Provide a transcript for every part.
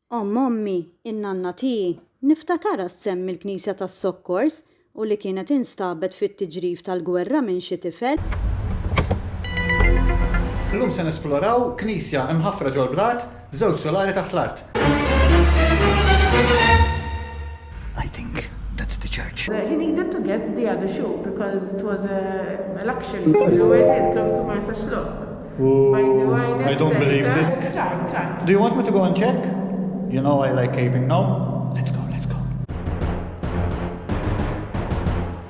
Ommi, in-nanna tiegħi, niftakara semmi l-Knisja tas-Sokkors u li kienet instabet fit-tiġrif tal-gwerra minn xi tifel. Illum se nesploraw knisja imħaffra ġol blat, żewġ solari taħt l-art. I think that's the church. He needed to get the other shoe because it was a luxury to do it. It's close to Marsa. I don't believe this. Try. Do you want me to go and check? You know I like caving now. Let's go.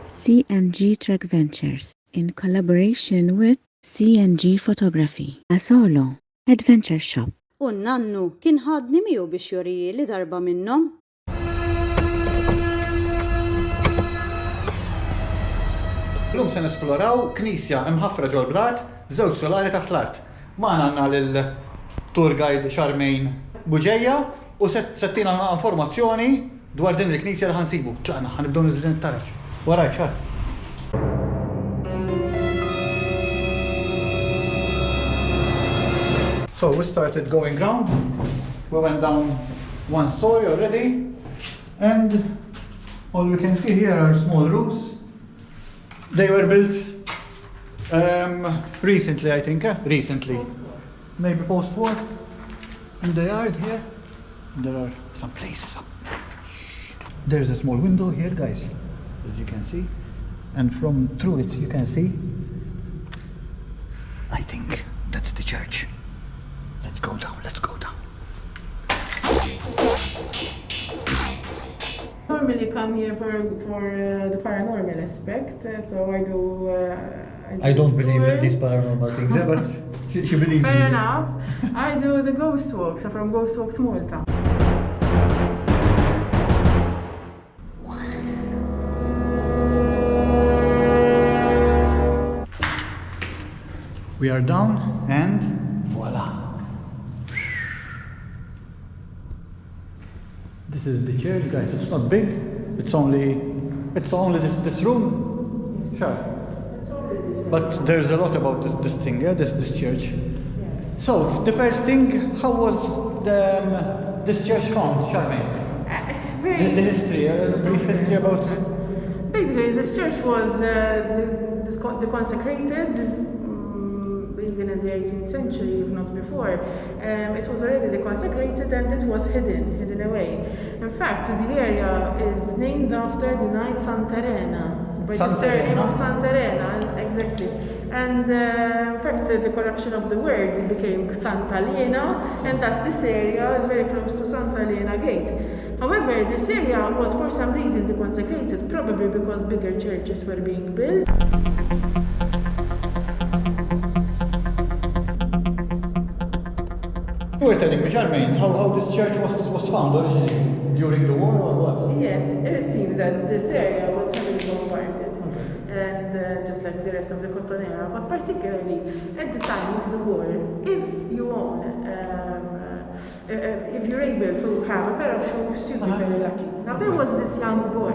CNG Trek Ventures in collaboration with CNG Photography, a solo adventure shop. U nannu kien ħadni miegħu biex joriji li darba minnhom. Illum se nesploraw knisja imħaffra ġol blat, żewġ solari taħt l-art. Magħna għandna lil Tour Guide Charmaine Bugeja u settina informazzjoni dwar din il-knisja li ħansibu. ċaqna, ħanibdew niżlin it-taraġ. Waraj, ċar. So we started going round. We went down one story already, and all we can see here are small rooms. They were built recently, I think. Recently, maybe post-war. In the yard here, there are some places up. There's a small window here, guys, as you can see, and from through it you can see. I think that's the church. Let's go down. Normally come here for the paranormal aspect, so I do. I don't believe in these paranormal things, but she believes. Fair enough. I do the ghost walks. I'm from Ghost Walks Malta. We are down, and voila! This is the church, guys. It's not big. It's only this room. Sure. But there's a lot about this thing, yeah, this church. Yes. So the first thing, how was this church found, Charmaine? The history, a brief history about. Basically, this church was deconsecrated. Even in the 18th century, if not before, it was already deconsecrated and it was hidden away. In fact, the area is named after the knight Santarena, by the surname of Santarena, exactly. And in fact, the corruption of the word became Santalena, and thus this area is very close to Santalena Gate. However, this area was for some reason deconsecrated, probably because bigger churches were being built. You were telling me, Charmaine, how this church was found originally, during the war or what? Yes, it seems that this area was heavily bombarded, and just like the rest of the Cotton Era, but particularly at the time of the war, if you're able to have a pair of shoes, you'd be very lucky. Now there was this young boy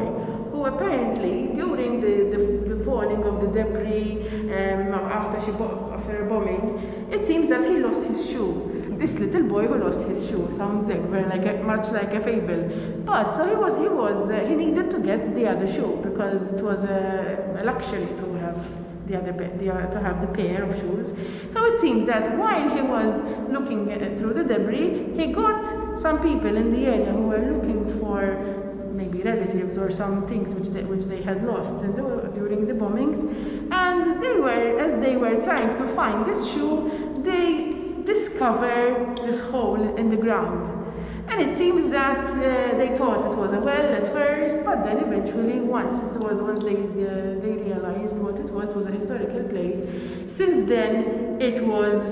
who apparently, during the falling of the debris after a bombing, it seems that he lost his shoe. This little boy who lost his shoe sounds much like a fable. But so he needed to get the other shoe because it was a luxury to have to have the pair of shoes. So it seems that while he was looking through the debris, he got some people in the area who were looking for maybe relatives or some things which they had lost during the bombings, and as they were trying to find this shoe, they discover this hole in the ground. And it seems that they thought it was a well at first, but then eventually once they realized what it was a historical place. Since then it was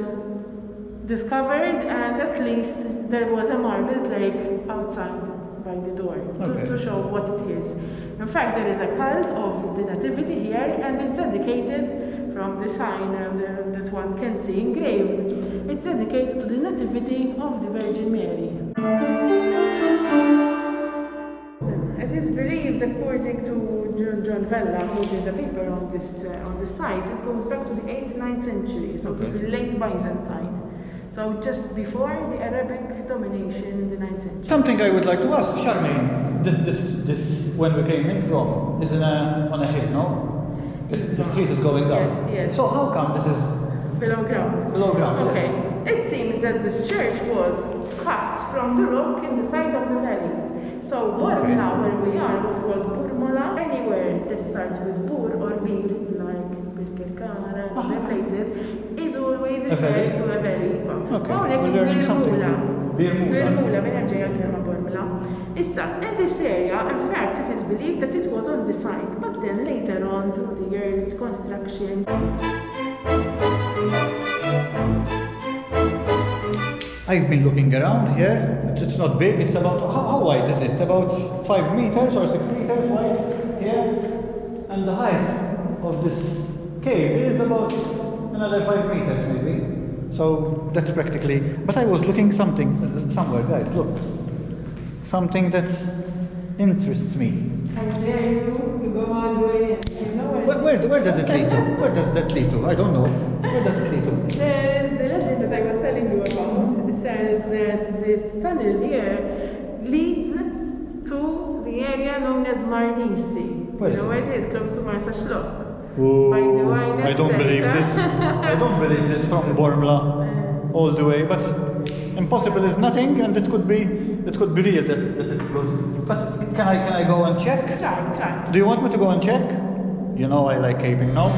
discovered, and at least there was a marble plaque outside by the door to show what it is. In fact, there is a cult of the Nativity here, and it's dedicated from the sign that one can see engraved. It's dedicated to the Nativity of the Virgin Mary. It is believed, according to John Vella, who did the paper on this site, it goes back to the 8th, 9th century, so to the late Byzantine. So just before the Arabic domination in the 9th century. Something I would like to ask, Charmaine, this when we came in from, is on a hill, no? The street is going down. Yes, yes. So how come this is Below ground. below ground? Okay. Yes. It seems that this church was cut from the rock in the side of the valley. So Bormla, where we are, was called Bormla. Anywhere that starts with Bur or Bir, like Birkirkara and other places, is always referring to a valley. Okay, we're learning something. Bormla, minn hemm ġejja l-kelma Bormla. Issa, in this area, in fact, it is believed that it was on the site, but then later on, through the years, construction. I've been looking around here. It's not big. It's about, how wide is it? About 5 meters or 6 meters wide here. And the height of this cave is about another 5 meters maybe. So that's practically, but I was looking somewhere, guys, look. Something that interests me. I dare you to go all the way. You know Where does it lead to? Where does that lead to? I don't know. Where does it lead to? There is the legend that I was telling you about. It says that this tunnel here leads to the area known as Marnisi. Where you is know it? where it is, close to Marsa Shlock. Oh, I don't believe this. I don't believe this from Bormla all the way. But impossible is nothing, and it could be real that it goes. But can I go and check? Try. Do you want me to go and check? You know I like caving now.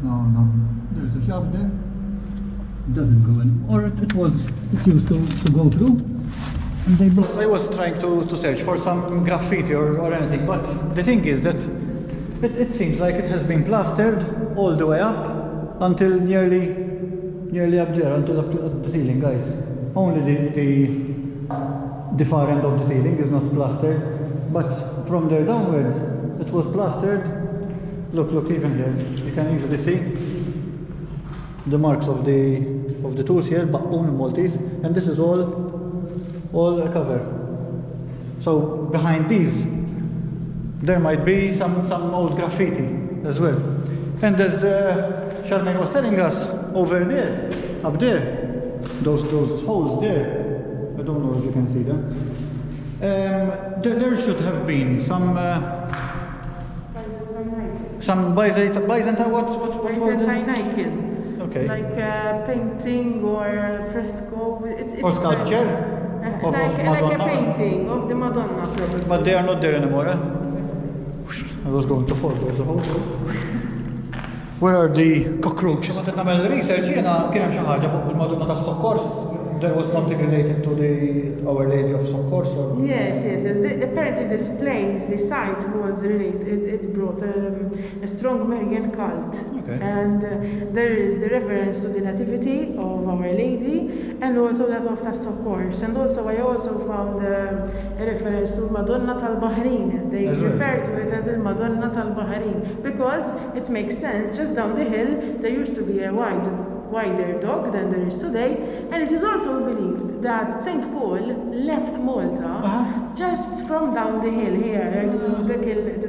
No. There's a shaft there. It doesn't go in. Or it used to go through. And they blocked. I was trying to search for some graffiti or anything, but the thing is that it seems like it has been plastered all the way up until nearly up there, until up to the ceiling, guys. Only the far end of the ceiling is not plastered, but from there downwards it was plastered. Look, even here you can easily see the marks of the tools here, but only Maltese, and this is all a cover. So behind these there might be some old graffiti as well. And as Charmaine was telling us, over there, up there, those holes there, I don't know if you can see them. There should have been some Byzantine, what were they? Byzantine. Okay. Like painting or fresco. Or sculpture? Like a painting of the Madonna, probably. But they are not there anymore, eh? I was going to fall, there's a hole. Where are the cockroaches? Għet namel research, jena kien hemm xi ħaġa fuq il-Madonna tas-Sokkors. There was something related to the Our Lady of Sokkors, or? Yes. Apparently this place, the site was related, it brought a strong Marian cult. Okay. And there is the reference to the Nativity of Our Lady and also that of the Sokkors. And also I found a reference to Madonna tal-Bahrain. They refer to it as the Madonna tal-Bahrain because it makes sense. Just down the hill there used to be a wider dock than there is today, and it is also believed that St. Paul left Malta just from down the hill here.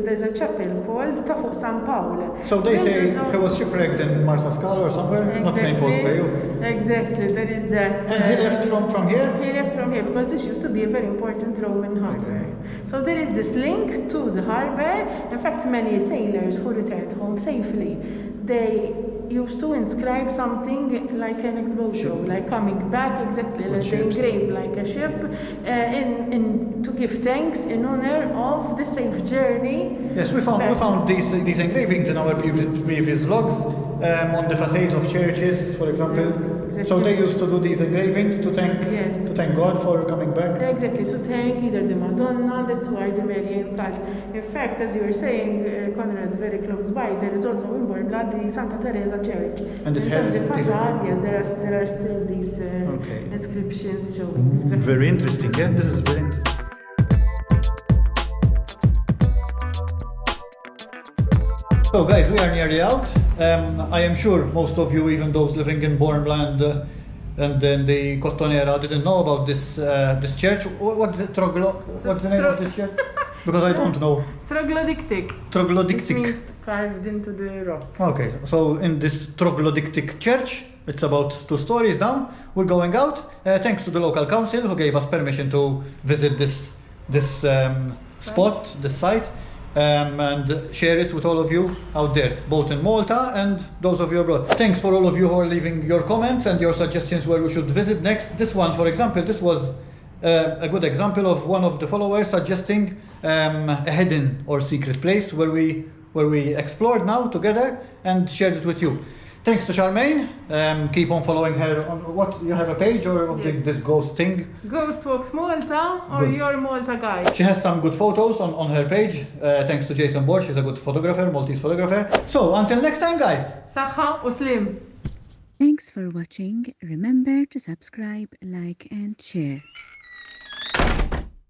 There's a chapel called Ta' fuq San Paul. So they say he was shipwrecked in Marsascal or somewhere, not St. Paul's Bay. Exactly, there is that. And he left from here? He left from here because this used to be a very important Roman harbour. Okay. So there is this link to the harbour. In fact, many sailors who returned home safely, they used to inscribe something like an exposure, like coming back, exactly, let's say engrave like a ship, to give thanks in honor of the safe journey. Yes, we found these engravings in our previous vlogs on the facades of churches, for example. Exactly. So they used to do these engravings to thank God for coming back. Exactly, to thank either the Madonna, that's why the Marian cult. In fact, as you were saying, Conrad, very close by, there is also in Bormla the Santa Teresa Church. And it has the facade, yes, there are still these inscriptions showing. Very interesting, yeah, this is very interesting. So guys, we are nearly out. I am sure most of you, even those living in Bormla and then the Cottonera didn't know about this church. What's the name of this church? Because I don't know. Troglodyctic. Troglodyctic. Which means carved into the rock. Okay, so in this troglodyctic church, it's about 2 stories down. We're going out, thanks to the local council who gave us permission to visit this spot, this site, and share it with all of you out there, both in Malta and those of you abroad. Thanks for all of you who are leaving your comments and your suggestions where we should visit next. This one, for example, this was a good example of one of the followers suggesting a hidden or secret place where we explored now together and shared it with you. Thanks to Charmaine. Keep on following her on what you have a page or Yes. this ghost thing. Ghost Walks Malta or Good. Your Malta Guide. She has some good photos on her page. Thanks to Jason Borsch, he's a good photographer, Maltese photographer. So until next time, guys. Saħħa u slim. Thanks for watching. Remember to subscribe, like, and share.